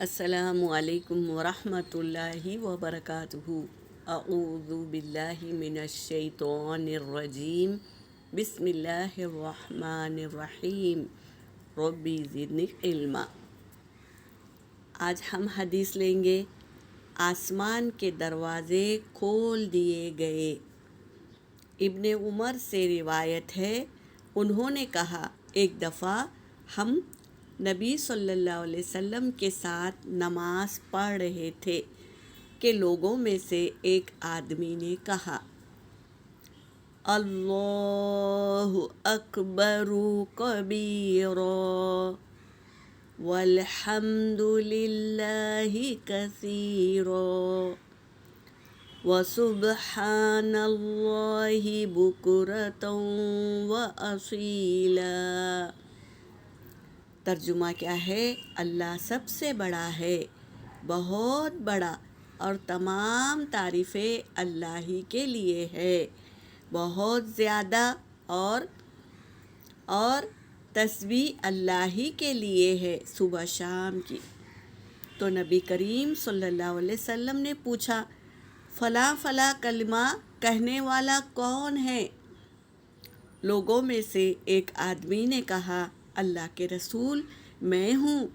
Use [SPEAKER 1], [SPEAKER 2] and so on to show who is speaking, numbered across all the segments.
[SPEAKER 1] السلام علیکم ورحمۃ اللہ وبرکاتہ۔ اعوذ باللہ من الشیطان الرجیم، بسم اللہ الرحمن الرحیم، ربی زدنی علما۔ آج ہم حدیث لیں گے، آسمان کے دروازے کھول دیے گئے۔ ابن عمر سے روایت ہے، انہوں نے کہا ایک دفعہ ہم نبی صلی اللہ علیہ وسلم کے ساتھ نماز پڑھ رہے تھے کہ لوگوں میں سے ایک آدمی نے کہا، اللہ اکبر کبیرا والحمد للہ کثیرا وسبحان اللہ بکرۃ واصیلا۔ ترجمہ کیا ہے؟ اللہ سب سے بڑا ہے، بہت بڑا، اور تمام تعریفیں اللہ ہی کے لیے ہے، بہت زیادہ، اور تسبیح اللہ ہی کے لیے ہے، صبح شام کی۔ تو نبی کریم صلی اللہ علیہ وسلم نے پوچھا، فلاں فلاں کلمہ کہنے والا کون ہے؟ لوگوں میں سے ایک آدمی نے کہا، اللہ کے رسول، میں ہوں۔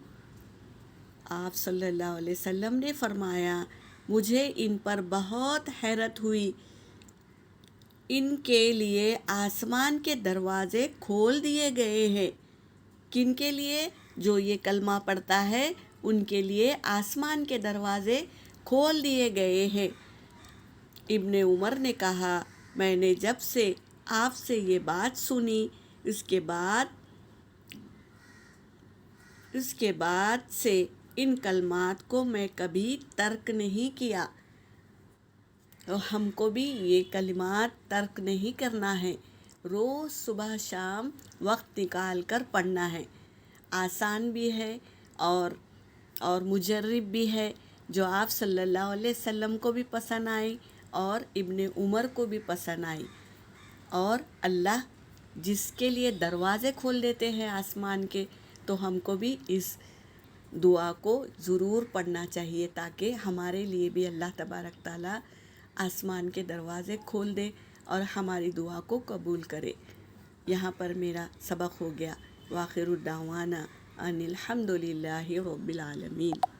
[SPEAKER 1] آپ صلی اللہ علیہ وسلم نے فرمایا، مجھے ان پر بہت حیرت ہوئی، ان کے لیے آسمان کے دروازے کھول دیے گئے ہیں۔ کن کے لیے؟ جو یہ کلمہ پڑھتا ہے ان کے لیے آسمان کے دروازے کھول دیے گئے ہیں۔ ابن عمر نے کہا، میں نے جب سے آپ سے یہ بات سنی، اس کے بعد سے ان کلمات کو میں کبھی ترک نہیں کیا۔ تو ہم کو بھی یہ کلمات ترک نہیں کرنا ہے، روز صبح شام وقت نکال کر پڑھنا ہے۔ آسان بھی ہے اور مجرب بھی ہے، جو آپ صلی اللہ علیہ وسلم کو بھی پسند آئی اور ابن عمر کو بھی پسند آئی۔ اور اللہ جس کے لیے دروازے کھول دیتے ہیں آسمان کے، تو ہم کو بھی اس دعا کو ضرور پڑھنا چاہیے، تاکہ ہمارے لیے بھی اللہ تبارک تعالیٰ آسمان کے دروازے کھول دے اور ہماری دعا کو قبول کرے۔ یہاں پر میرا سبق ہو گیا۔ وآخر الدعوانا ان الحمد للہ رب العالمین۔